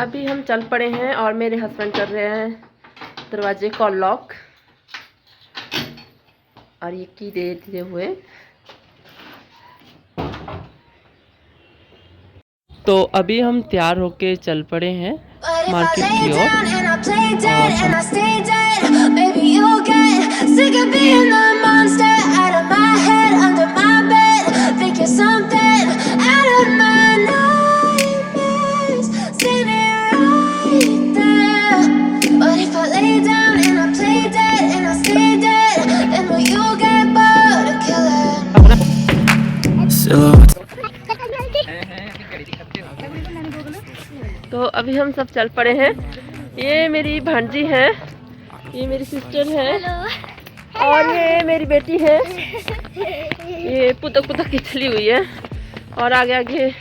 अभी हम चल पड़े हैं और मेरे हस्बैंड कर रहे हैं दरवाजे को लॉक और ये की दे दिए हुए। तो अभी हम तैयार होके चल पड़े हैं मार्केट की ओर। तो अभी हम सब चल पड़े हैं। ये मेरी भांजी है, ये मेरी सिस्टर है और ये मेरी बेटी है। ये पुतक पुतक की चली हुई है और आगे आगे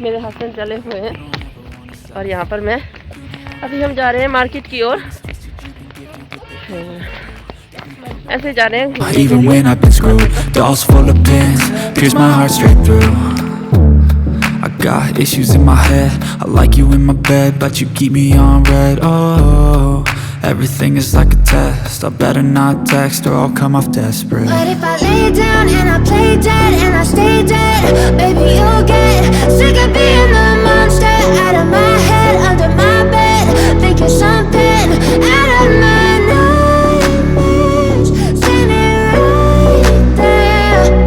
मेरे हस्बैंड चले हुए हैं और यहाँ पर मैं। अभी हम जा रहे हैं मार्केट की ओर, ऐसे जा रहे हैं घूमने के लिए। I got issues in my head, I like you in my bed, but you keep me on red. Oh, everything is like a test, I better not text or I'll come off desperate. But if I lay down and I play dead and I stay dead, baby you'll get sick of being the monster out of my head, under my bed, thinking something out of my nightmares, standing right there.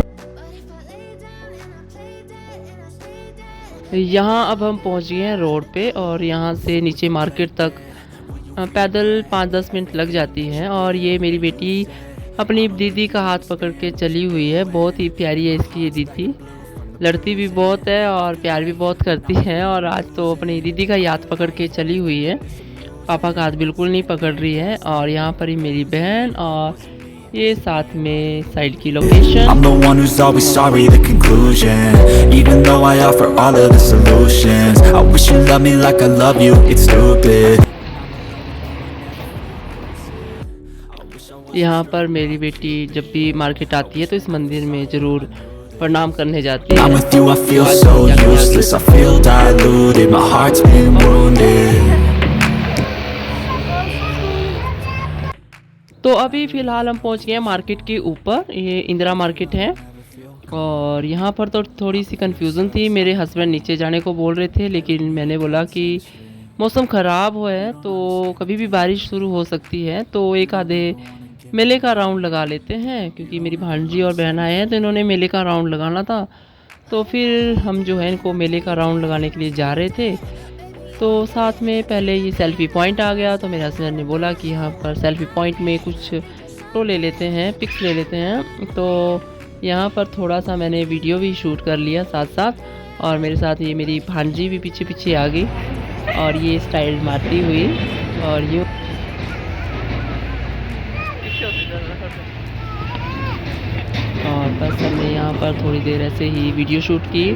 यहाँ अब हम पहुँच गए हैं road पे और यहाँ से नीचे मार्केट तक पैदल 5-10 मिनट लग जाती हैं। और ये मेरी बेटी अपनी दीदी का हाथ पकड़ के चली हुई है। बहुत ही प्यारी है इसकी ये दीदी, लड़ती भी बहुत है और प्यार भी बहुत करती है। और आज तो अपनी दीदी का ही हाथ पकड़ के चली हुई है, पापा का हाथ बिल्कुल नहीं पकड़ रही है। और यहाँ पर ही मेरी बहन और ये साथ में साइड की location. I'm the one who's always sorry, the conclusion. Even though I offer all of the solutions, I wish you loved me like I love you, it's stupid. यहाँ पर मेरी बेटी जब भी मार्केट आती है तो इस मंदिर में ज़रूर प्रणाम करने जाती है। I'm with you, I feel so useless, I feel diluted, my heart's been wounded. तो अभी फ़िलहाल हम पहुंच गए हैं मार्केट के ऊपर, ये इंदिरा मार्केट है। और यहाँ पर तो थोड़ी सी कन्फ्यूज़न थी, मेरे हस्बैंड नीचे जाने को बोल रहे थे लेकिन मैंने बोला कि मौसम ख़राब हुआ है तो कभी भी बारिश शुरू हो सकती है, तो एक आधे मेले का राउंड लगा लेते हैं। क्योंकि मेरी भांजी और बहन आए हैं तो इन्होंने मेले का राउंड लगाना था, तो फिर हम जो है इनको मेले का राउंड लगाने के लिए जा रहे थे। तो साथ में पहले ये सेल्फ़ी पॉइंट आ गया तो मेरे हस्बैंड ने बोला कि यहाँ पर सेल्फ़ी पॉइंट में कुछ फ़ोटो ले लेते हैं, पिक्स ले लेते हैं। तो यहाँ पर थोड़ा सा मैंने वीडियो भी शूट कर लिया साथ साथ। और मेरे साथ ये मेरी भांजी भी पीछे पीछे आ गई और ये स्टाइल मारती हुई। और ये और बस हमने यहाँ पर थोड़ी देर ऐसे ही वीडियो शूट की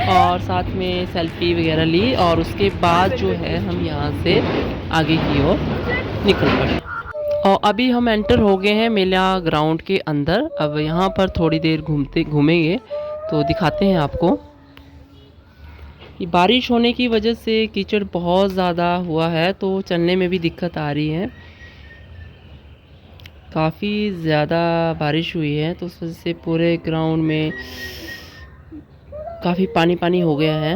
और साथ में सेल्फ़ी वगैरह ली। और उसके बाद जो है हम यहाँ से आगे की ओर निकल पड़े। और अभी हम एंटर हो गए हैं मेला ग्राउंड के अंदर। अब यहाँ पर थोड़ी देर घूमेंगे तो दिखाते हैं आपको। ये बारिश होने की वजह से कीचड़ बहुत ज़्यादा हुआ है तो चलने में भी दिक्कत आ रही है। काफ़ी ज़्यादा बारिश हुई है तो उस वजह से पूरे ग्राउंड में काफ़ी पानी पानी हो गया है।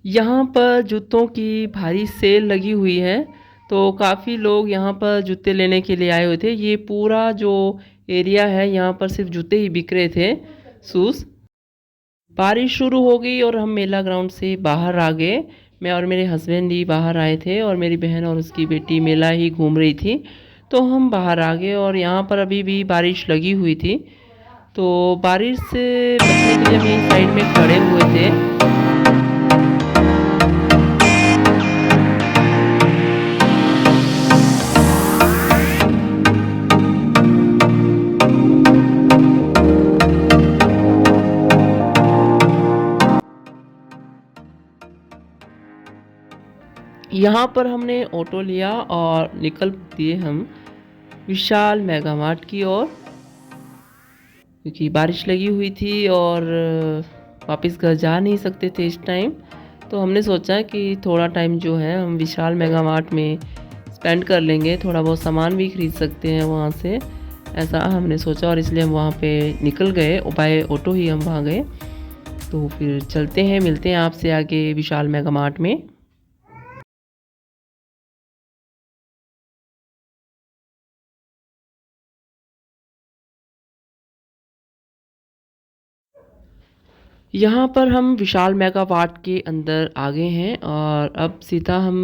यहाँ पर जूतों की भारी सेल लगी हुई है तो काफ़ी लोग यहाँ पर जूते लेने के लिए आए हुए थे। ये पूरा जो एरिया है यहाँ पर सिर्फ जूते ही बिक रहे थे, शूज़। बारिश शुरू हो गई और हम मेला ग्राउंड से बाहर आ गए। मैं और मेरे हस्बैंड ही बाहर आए थे और मेरी बहन और उसकी बेटी मेला ही घूम रही थी, तो हम बाहर आ गए। और यहाँ पर अभी भी बारिश लगी हुई थी तो बारिश से बचने के लिए हम यहीं साइड में खड़े हुए थे। यहाँ पर हमने ऑटो लिया और निकल दिए हम विशाल मेगा मार्ट की ओर। क्योंकि बारिश लगी हुई थी और वापस घर जा नहीं सकते थे इस टाइम। तो हमने सोचा कि थोड़ा टाइम जो है हम विशाल मेगा मार्ट में स्पेंड कर लेंगे, थोड़ा बहुत सामान भी खरीद सकते हैं वहाँ से, ऐसा हमने सोचा और इसलिए हम वहाँ पे निकल गए। बाय ऑटो ही हम वहाँ गए। तो फिर चलते हैं, मिलते हैं आपसे आगे विशाल मेगा मार्ट में। यहाँ पर हम विशाल मेगा मार्ट के अंदर आ गए हैं और अब सीधा हम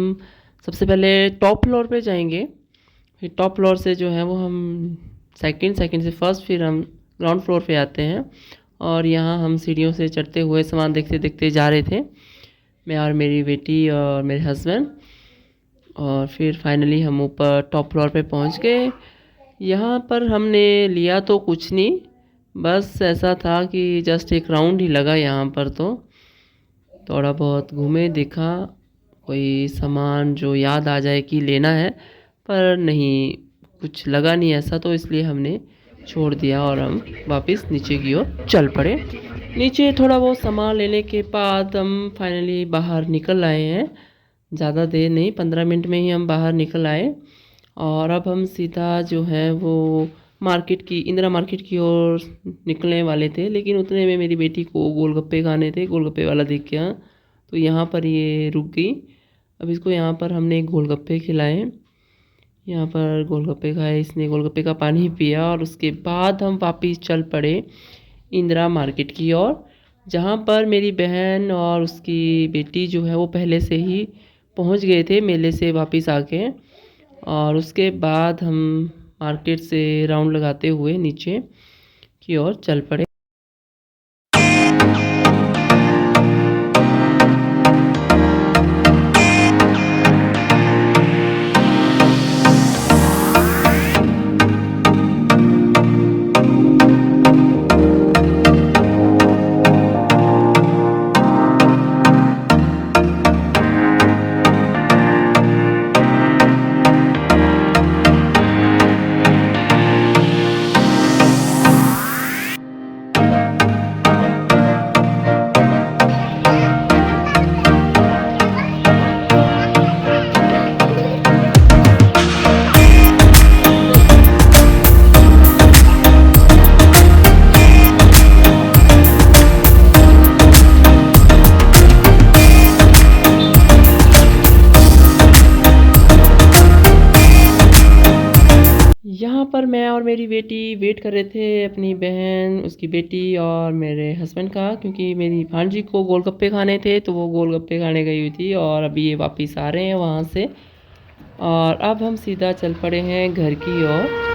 सबसे पहले टॉप फ्लोर पे जाएंगे। फिर टॉप फ्लोर से जो है वो हम सेकंड से फर्स्ट, फिर हम ग्राउंड फ्लोर पे आते हैं। और यहाँ हम सीढ़ियों से चढ़ते हुए सामान देखते देखते जा रहे थे, मैं और मेरी बेटी और मेरे हस्बैंड। और फिर फाइनली हम ऊपर टॉप फ्लोर पे पहुँच गए। यहाँ पर हमने लिया तो कुछ नहीं, बस ऐसा था कि जस्ट एक राउंड ही लगा यहाँ पर। तो थोड़ा बहुत घूमे, देखा कोई सामान जो याद आ जाए कि लेना है, पर नहीं कुछ लगा नहीं ऐसा, तो इसलिए हमने छोड़ दिया और हम वापस नीचे की ओर चल पड़े। नीचे थोड़ा बहुत सामान लेने के बाद हम फाइनली बाहर निकल आए हैं। ज़्यादा देर नहीं, 15 मिनट में ही हम बाहर निकल आए। और अब हम सीधा जो है वो मार्केट की, इंदिरा मार्केट की ओर निकलने वाले थे, लेकिन उतने में मेरी बेटी को गोलगप्पे खाने थे, गोलगप्पे वाला देख के तो यहाँ पर ये रुक गई। अब इसको यहाँ पर हमने गोलगप्पे खिलाए, यहाँ पर गोलगप्पे खाए, इसने गोलगप्पे का पानी पिया और उसके बाद हम वापस चल पड़े इंदिरा मार्केट की ओर, जहाँ पर मेरी बहन और उसकी बेटी जो है वो पहले से ही पहुँच गए थे मेले से वापस आके। और उसके बाद हम मार्केट से राउंड लगाते हुए नीचे की ओर चल पड़े। यहाँ पर मैं और मेरी बेटी वेट कर रहे थे अपनी बहन, उसकी बेटी और मेरे हस्बैंड का, क्योंकि मेरी भांजी को गोलगप्पे खाने थे तो वो गोलगप्पे खाने गई हुई थी और अभी ये वापस आ रहे हैं वहाँ से। और अब हम सीधा चल पड़े हैं घर की ओर।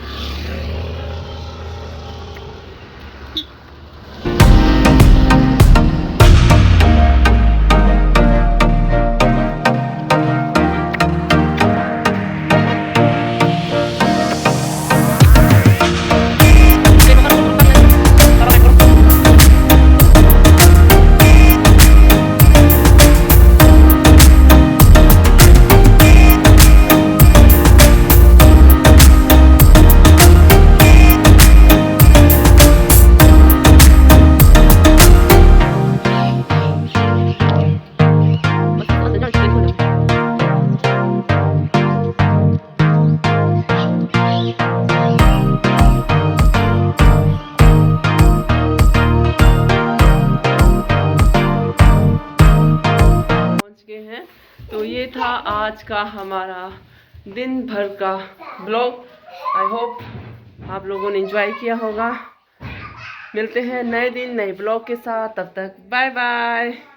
तो ये था आज का हमारा दिन भर का ब्लॉग। आई होप आप लोगों ने एंजॉय किया होगा। मिलते हैं नए दिन नए ब्लॉग के साथ, तब तक बाय बाय।